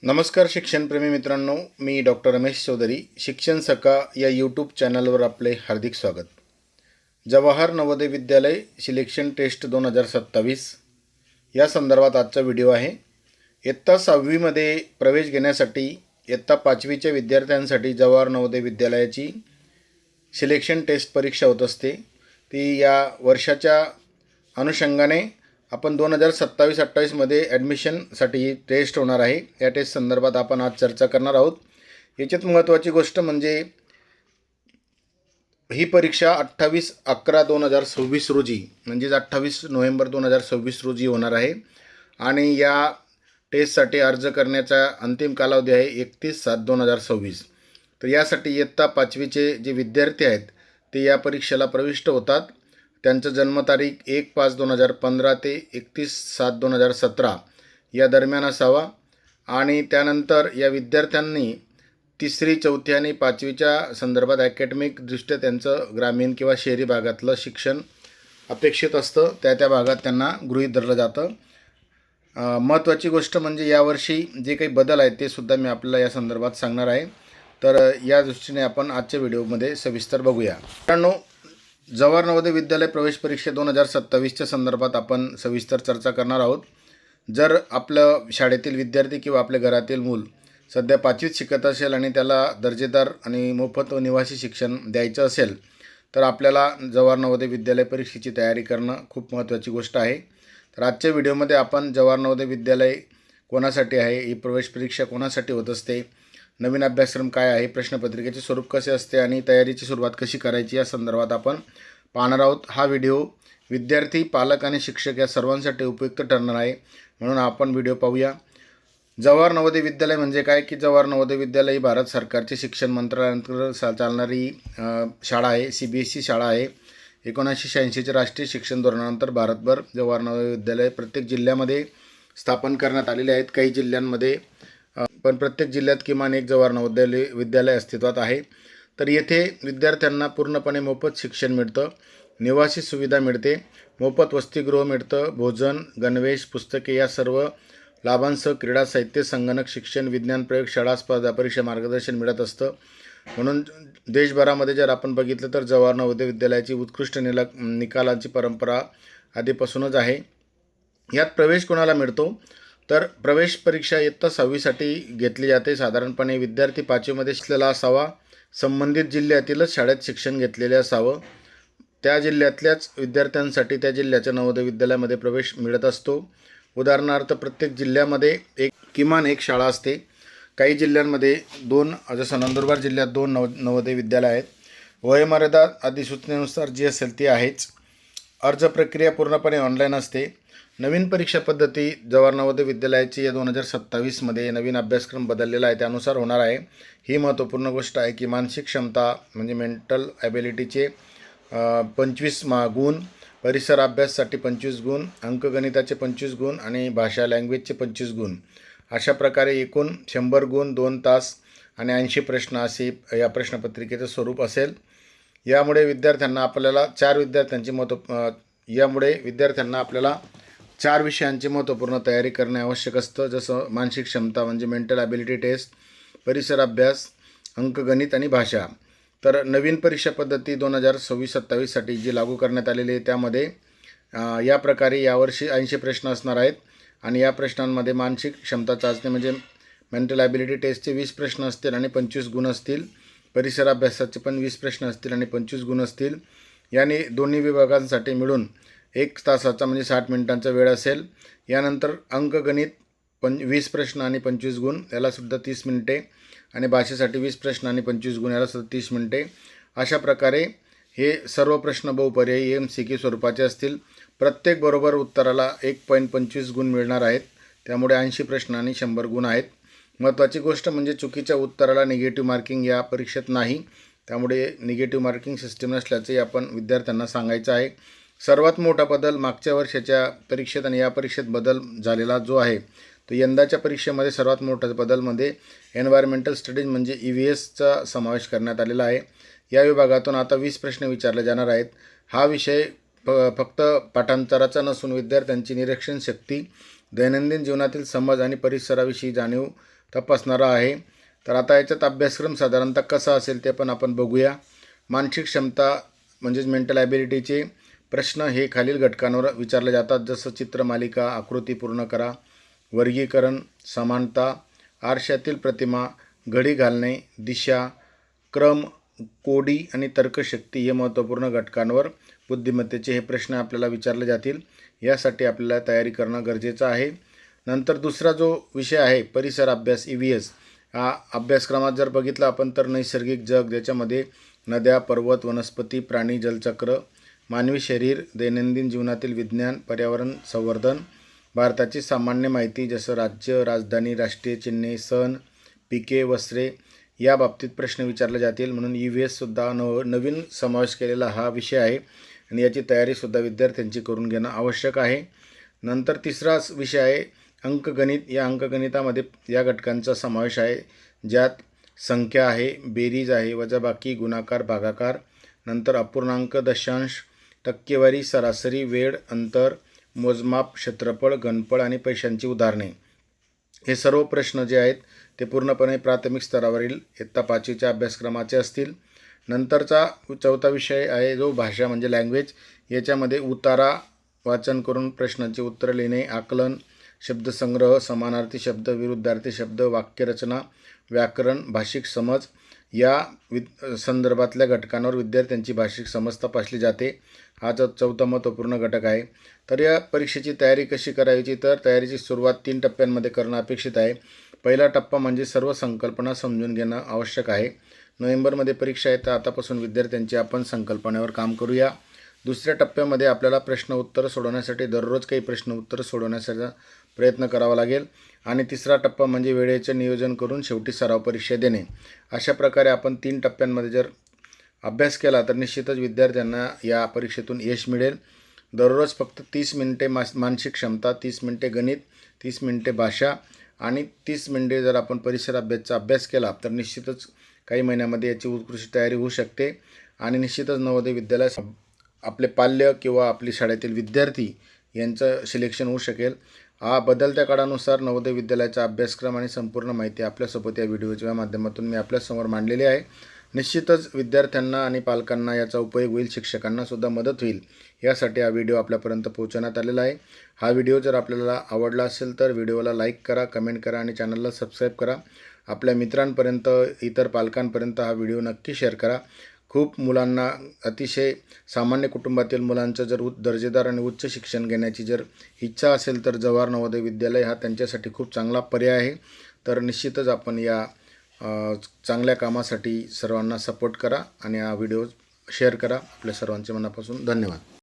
नमस्कार शिक्षणप्रेमी मित्रांनो, मी डॉक्टर रमेश चौधरी. शिक्षण सखा या यूट्यूब चॅनलवर आपले हार्दिक स्वागत. जवाहर नवोदय विद्यालय सिलेक्शन टेस्ट 2027 या संदर्भात आजचा व्हिडिओ आहे. इयत्ता 6वीमध्ये प्रवेश घेण्यासाठी इयत्ता 5वीच्या विद्यार्थ्यांसाठी जवाहर नवोदय विद्यालयाची सिलेक्शन टेस्ट परीक्षा होत असते. ती या वर्षाच्या अनुषंगाने आपण 2027-28मध्ये ॲडमिशनसाठी ही टेस्ट होणार आहे. या टेस्ट संदर्भात आपण आज चर्चा करणार आहोत. याच्यात महत्त्वाची गोष्ट म्हणजे ही परीक्षा 28/11/2026 रोजी म्हणजेच 28 नोव्हेंबर 2026 रोजी होणार आहे आणि या टेस्टसाठी अर्ज करण्याचा अंतिम कालावधी आहे 31/7/2026. तर यासाठी इयत्ता 5वीचे जे विद्यार्थी आहेत ते या परीक्षेला प्रविष्ट होतात. त्यांचं जन्मतारीख 1/5/2015 ते 31/7/2017 या दरम्यान असावा आणि त्यानंतर या विद्यार्थ्यांनी 3री, 4थी आणि 5वीच्या संदर्भात अकॅडमिकदृष्ट्या त्यांचं ग्रामीण किंवा शहरी भागातलं शिक्षण अपेक्षित असतं. त्या भागात त्यांना गृहीत धरलं जातं. महत्त्वाची गोष्ट म्हणजे यावर्षी जे काही बदल आहेत ते सुद्धा मी आपल्याला या संदर्भात सांगणार आहे. तर या दृष्टीने आपण आजच्या व्हिडिओमध्ये सविस्तर बघूया. मित्रांनो, जवाहर नवोदय विद्यालय प्रवेश परीक्षा 2027च्या संदर्भात आपण सविस्तर चर्चा करणार आहोत. जर आपलं शाळेतील विद्यार्थी किंवा आपल्या घरातील मूल सध्या 5वीत शिकत असेल आणि त्याला दर्जेदार आणि मोफत व निवासी शिक्षण द्यायचं असेल तर आपल्याला जवाहर नवोदय विद्यालय परीक्षेची तयारी करणं खूप महत्त्वाची गोष्ट आहे. तर आजच्या व्हिडिओमध्ये आपण जवाहर नवोदय विद्यालय कोणासाठी आहे, ही प्रवेश परीक्षा कोणासाठी होत असते, नवीन अभ्यासक्रम काय आहे, प्रश्नपत्रिकेचे स्वरूप कसे असते आणि तयारीची सुरुवात कशी करायची या संदर्भात आपण पाहणार आहोत. हा व्हिडिओ विद्यार्थी, पालक आणि शिक्षक या सर्वांसाठी उपयुक्त ठरणार आहे, म्हणून आपण व्हिडिओ पाहूया. जवाहर नवोदय विद्यालय म्हणजे काय की जवाहर नवोदय विद्यालय ही भारत सरकारची शिक्षण मंत्रालयाअंतर्गत चालणारी शाळा आहे. CBSE शाळा आहे. 1986च्या राष्ट्रीय शिक्षण धोरणानंतर भारतभर जवाहर नवोदय विद्यालय प्रत्येक जिल्ह्यामध्ये स्थापन करण्यात आलेले आहेत. काही जिल्ह्यांमध्ये पण प्रत्येक जिल्ह्यात किमान एक जवाहर नवोदय विद्यालय अस्तित्वात आहे. तर येथे विद्यार्थ्यांना पूर्णपणे मोफत शिक्षण मिळतं, निवासी सुविधा मिळते, मोफत वसतिगृह मिळतं, भोजन, गणवेश, पुस्तके या सर्व लाभांसह क्रीडा साहित्य, संगणक शिक्षण, विज्ञान प्रयोगशाळा, स्पर्धा परीक्षा मार्गदर्शन मिळत असतं. म्हणून देशभरामध्ये जर आपण बघितलं तर जवाहर नवोदय विद्यालयाची उत्कृष्ट निकालांची परंपरा आधीपासूनच आहे. यात प्रवेश कोणाला मिळतो तर प्रवेश परीक्षा इयत्ता 6वीसाठी घेतली जाते. साधारणपणे विद्यार्थी 5वीमध्ये शिकलेला असावा, संबंधित जिल्ह्यातीलच शाळेत शिक्षण घेतलेले असावं, त्या जिल्ह्यातल्याच विद्यार्थ्यांसाठी त्या जिल्ह्याच्या नवोदय विद्यालयामध्ये प्रवेश मिळत असतो. उदाहरणार्थ प्रत्येक जिल्ह्यामध्ये किमान एक शाळा असते. काही जिल्ह्यांमध्ये 2, जसं नंदुरबार जिल्ह्यात 2 नवोदय विद्यालय आहेत. वयोमर्यादा अधिसूचनेनुसार जी असेल ती आहेच. अर्ज प्रक्रिया पूर्णपणे ऑनलाईन असते. नवीन परीक्षा पद्धती जवाहर नवोदय विद्यालयाची या 2027मध्ये नवीन अभ्यासक्रम बदललेला आहे त्यानुसार होणार आहे. ही महत्त्वपूर्ण गोष्ट आहे की मानसिक क्षमता म्हणजे मेंटल ॲबिलिटीचे 25 गुण, परिसर अभ्याससाठी 25 गुण, अंकगणिताचे 25 गुण आणि भाषा लँग्वेजचे 25 गुण, अशा प्रकारे एकूण 100 गुण, 2 तास आणि 80 प्रश्न असे या प्रश्नपत्रिकेचं स्वरूप असेल. यामुळे विद्यार्थ्यांना आपल्याला 4 विषयांची महत्त्वपूर्ण तयारी करणे आवश्यक असतं. जसं मानसिक क्षमता म्हणजे मेंटल ॲबिलिटी टेस्ट, परिसर अभ्यास, अंकगणित आणि भाषा. तर नवीन परीक्षा पद्धती 2026-27साठी जी लागू करण्यात आलेली आहे त्यामध्ये या प्रकारे यावर्षी 80 प्रश्न असणार आहेत आणि या प्रश्नांमध्ये मानसिक क्षमता चाचणी म्हणजे मेंटल ॲबिलिटी टेस्टचे 20 प्रश्न असतील आणि 25 गुण असतील. परिसर अभ्यासाचे पण 20 प्रश्न असतील आणि 25 गुण असतील. याने दोन्ही विभागांसाठी मिळून 1 तासाचा म्हणजे 60 मिनिटांचा वेळ असेल. यानंतर अंकगणित 20 प्रश्न आणि 25 गुण, यालासुद्धा 30 मिनिटे आणि भाषेसाठी 20 प्रश्न आणि 25 गुण, यालासुद्धा 30 मिनिटे. अशा प्रकारे हे सर्व प्रश्न बहुपर्यायी MCQ स्वरूपाचे असतील. प्रत्येक बरोबर उत्तराला 1.25 गुण मिळणार आहेत. त्यामुळे 80 प्रश्न आणि 100 गुण आहेत. महत्त्वाची गोष्ट म्हणजे चुकीच्या उत्तराला निगेटिव्ह मार्किंग या परीक्षेत नाही. त्यामुळे निगेटिव्ह मार्किंग सिस्टीम नसल्याचे आपण विद्यार्थ्यांना सांगायचं आहे. सर्वात मोठा बदल मागच्या वर्षाच्या परीक्षेत आणि या परीक्षेत बदल झालेला जो आहे तो यंदाच्या परीक्षेमध्ये सर्वात मोठा बदलमध्ये एन्व्हायरमेंटल स्टडीज म्हणजे EVSचा समावेश करण्यात आलेला आहे. या विभागातून आता 20 प्रश्न विचारले जाणार आहेत. हा विषय फक्त पाठांतराचा नसून विद्यार्थ्यांची निरीक्षण शक्ती, दैनंदिन जीवनातील समज आणि परिसराविषयी जाणीव तपासणारा आहे. तर आता याच्यात अभ्यासक्रम साधारणतः कसा असेल ते पण आपण बघूया. मानसिक क्षमता म्हणजेच मेंटल ॲबिलिटीचे प्रश्न हे खालील घटकांवर विचारले जातात, जसं चित्रमालिका, आकृती पूर्ण करा, वर्गीकरण, समानता, आरशातील प्रतिमा, घडी घालणे, दिशा, क्रम, कोडी आणि तर्कशक्ती हे महत्त्वपूर्ण घटकांवर बुद्धिमत्तेचे हे प्रश्न आपल्याला विचारले जातील. यासाठी आपल्याला तयारी करणं गरजेचं आहे. नंतर दुसरा जो विषय आहे परिसर अभ्यास EVS, हा अभ्यासक्रमात जर बघितला आपण तर नैसर्गिक जग, ज्याच्यामध्ये नद्या, पर्वत, वनस्पती, प्राणी, जलचक्र, मानवी शरीर, दैनंदिन जीवनातील विज्ञान, पर्यावरण संवर्धन, भारताची सामान्य माहिती जसं राज्य, राजधानी, राष्ट्रीय चिन्हे, सण, पिके, वस्त्रे या बाबतीत प्रश्न विचारले जातील. म्हणून EVSसुद्धा नवीन समावेश केलेला हा विषय आहे आणि याची तयारीसुद्धा विद्यार्थ्यांची करून घेणं आवश्यक आहे. नंतर तिसरा विषय आहे अंकगणित. या अंकगणितामध्ये या घटकांचा समावेश आहे, ज्यात संख्या आहे, बेरीज आहे, वजाबाकी, गुणाकार, भागाकार, नंतर अपूर्णांक, दशांश, टक्केवारी, सरासरी, वेळ, अंतर, मोजमाप, क्षेत्रफळ, घनफळ आणि पैशांची उदाहरणे. हे सर्व प्रश्न जे आहेत ते पूर्णपणे प्राथमिक स्तरावरील इयत्ता 5वीच्या अभ्यासक्रमाचे असतील. नंतरचा चौथा विषय आहे जो भाषा म्हणजे लँग्वेज. याच्यामध्ये उतारा, वाचन करून प्रश्नांची उत्तरं लिहिणे, आकलन, शब्दसंग्रह, समानार्थी शब्द, विरुद्धार्थी शब्द, वाक्यरचना, व्याकरण, भाषिक समज या संदर्भातल्या घटकांवर विद्यार्थ्यांची भाषिक समज तपासली जाते. हा चौथा महत्त्वपूर्ण घटक आहे. तर या परीक्षेची तयारी कशी करायची, तर तयारीची सुरुवात 3 टप्प्यांमध्ये करणं अपेक्षित आहे. पहिला टप्पा म्हणजे सर्व संकल्पना समजून घेणं आवश्यक आहे. नोव्हेंबरमध्ये परीक्षा आहे, तर आतापासून विद्यार्थ्यांची आपण संकल्पनेवर काम करूया. दुसऱ्या टप्प्यामध्ये आपल्याला प्रश्न उत्तर सोडवण्यासाठी दररोज काही प्रश्न उत्तर सोडवण्याचा प्रयत्न करावा लागेल. आणि तिसरा टप्पा म्हणजे वेळेचे नियोजन करून शेवटी सराव परीक्षा देणे. अशा प्रकारे आपण 3 टप्प्यांमध्ये जर अभ्यास केला तर निश्चितच विद्यार्थ्यांना या परीक्षेतून यश मिळेल. दररोज फक्त 30 मिनिटे मानसिक क्षमता, 30 मिनिटे गणित, 30 मिनिटे भाषा आणि 30 मिनिटे जर आपण परिसर अभ्यासचा अभ्यास केला तर निश्चितच काही महिन्यामध्ये याची उत्कृष्ट तयारी होऊ शकते. आणि निश्चितच नवोदय विद्यालय आपले पाल्य किंवा आपली शाळेतील विद्यार्थी यांचं सिलेक्शन होऊ शकेल. हा बदलत्या काळानुसार नवोदय विद्यालयाचा अभ्यासक्रम आणि संपूर्ण माहिती आपल्यासोबत या व्हिडिओच्या माध्यमातून मी आपल्यासमोर मांडलेली आहे. निश्चितच विद्यार्थ्यांना आणि पालकांना याचा उपयोग होईल, शिक्षकांनासुद्धा मदत होईल, यासाठी हा व्हिडिओ आपल्यापर्यंत पोहोचवण्यात आलेला आहे. हा व्हिडिओ जर आपल्याला आवडला असेल तर व्हिडिओला लाईक करा, कमेंट करा आणि चॅनलला सबस्क्राईब करा. आपल्या मित्रांपर्यंत, इतर पालकांपर्यंत हा व्हिडिओ नक्की शेअर करा. खूप मुलांना, अतिशय सामान्य कुटुंबातील मुलांचं जर दर्जेदार आणि उच्च शिक्षण घेण्याची जर इच्छा असेल तर जवाहर नवोदय विद्यालय हा त्यांच्यासाठी खूप चांगला पर्याय आहे. तर निश्चितच आपण या चांगल्या कामासाठी सर्वांना सपोर्ट करा आणि हा व्हिडिओ शेअर करा. आपल्या सर्वांचे मनापासून धन्यवाद.